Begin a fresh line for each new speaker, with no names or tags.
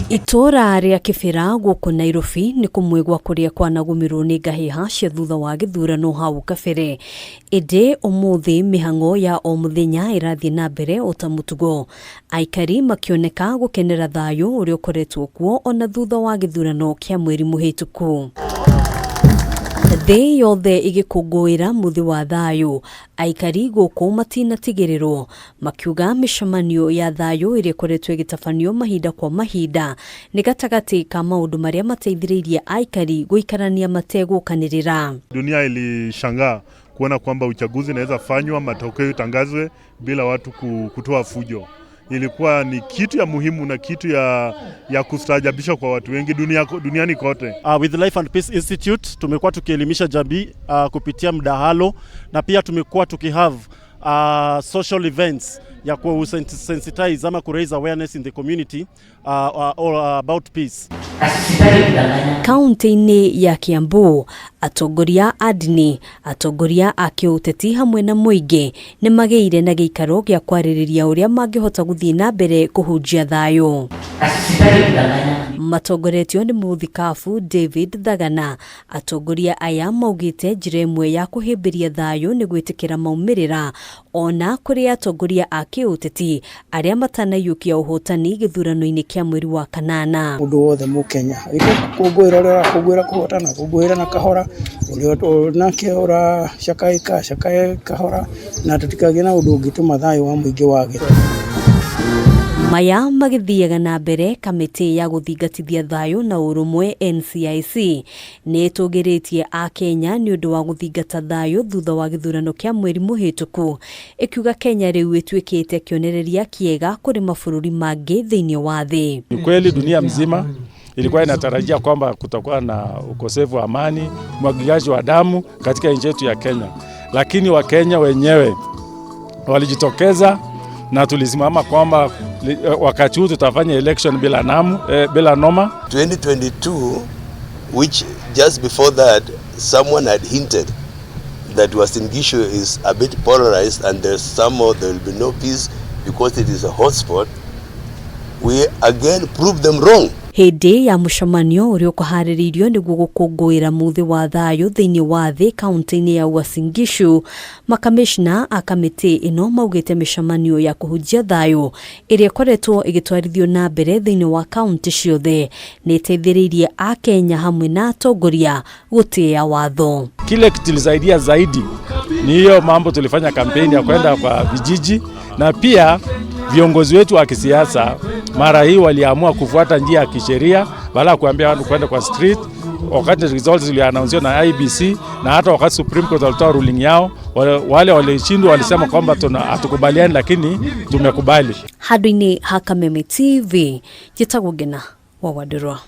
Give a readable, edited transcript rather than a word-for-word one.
Itora ria Kibera guku Nairobi ni kumwe gwa kuria kwanagumirwo ni ngahiha cia thutha wa githurano hau kabere. Inde umuthi mihango ya o muthenya irathie na mbere utamutugo. Aikari makioneka gukenera thayu uria ukoretwo kuo ona thutha wa githurano kia mweri muhituku. Thĩ yothe igikũngũĩra muthi wa thayu. Aikari guku matinatigĩrĩrwo makiuga mĩcemanio ya thayu ĩrĩa ĩkoretwo ĩgĩtabanio mahinda kwa mahinda nĩ gatagatĩ ka maũndũ marĩa mateithĩrĩirie aikari gũikarania mategũkanĩrĩra.
Dunia ilishangaa kuona kwamba uchaguzi unaweza fanywa, matokeo yatangazwe bila watu kutoa fujo. Ilikuwa ni kitu ya muhimu na kitu ya kustaajabisha kwa watu wengi duniani kote.
With the Life and Peace Institute tumekuwa tukielimisha jamii kupitia mdahalo, na pia tumekuwa tukihave social events ya ku-sensitize ama ku-raise awareness in the community all about peace.
Kaunti-inĩ ya Kiambu, atongoria adini, atongoria a kĩũteti hamwe na mũingĩ nĩ magĩire na gĩikaro gĩa kwarĩrĩria ũrĩa mangĩhota gũthiĩ na mbere kũhunjia thayũ. Matongoretio nĩ mũthikabu David Thagana. Atongoria aya maugĩte njĩra ĩmwe ya kũhĩmbĩria thayũ nĩ gwĩtĩkĩra maumĩrĩra ona kũrĩ atongoria a kĩũteti arĩa matanaiyũkia ũhotani gĩthurano-inĩ kĩa mweri wa kanana.
Ũndũ wothe Mũkenya kũngũĩra ũrĩa ũrakũngũĩra kũhotana, kũngũĩra na kahora, ũrĩa nake cakaĩ kahora, na tũtikagĩe na ũndũ ũngĩtũma thayũ wa mũingĩ wage. Maya magĩthiaga na mbere, Kamitii ya guthingatithia thayu na urumwe NCIC nĩ itugiritie Akenya nĩ ũndũ wa guthingata thayu thutha wa githurano kĩa mweri muhituku, ikiuga Kenya rĩu ĩtuĩkĩte kĩonereria kĩega kũrĩ mabũrũri mangĩ thĩinĩ wa thĩ.
Ni kweli dunia mzima ilikuwa inatarajia kwamba kutakuwa na ukosefu wa amani, mwagikaji wa damu katika nchi yetu ya Kenya, lakini Wakenya wenyewe walijitokeza na tulisimama kwamba wakati huu tutafanya election bila noma.
2022, which just before that someone had hinted that Uasin Gishu is a bit polarized and there will be no peace because it is a hotspot, we again proved them wrong.
Hĩndĩ ya mũcemanio ũrĩa ũkũharĩrĩirio nĩguo gũkũngũĩra muthi wa thayu thĩinĩ wa thĩ kaunti-inĩ ya Uasin Gishu, makamishna a Kamitii ĩno maugĩte mĩcemanio ya kũhunjia thayu ĩrĩa ĩkoretwo ĩgĩtwarithio na mbere thĩinĩ wa kaunti ciothe nĩ ĩteithĩrĩirie Akenya hamwe na atongoria gũtĩĩa watho.
Kile kitulisaidia zaidi ni hiyo mambo tulifanya kampeni ya kwenda kwa vijiji, na pia viongozi wetu wa kisiasa mara hii waliamua kufuata njia ya kisheria wala kuambia watu kwenda kwa street. Wakati results ziliannouncewa na IBC na hata wakati Supreme Court walitoa ruling yao, wale walishindwa walisema kwamba hatukubaliani, lakini tumekubali.
Hadini ha Kameme TV, jitagwo Gena wa Wadurwa.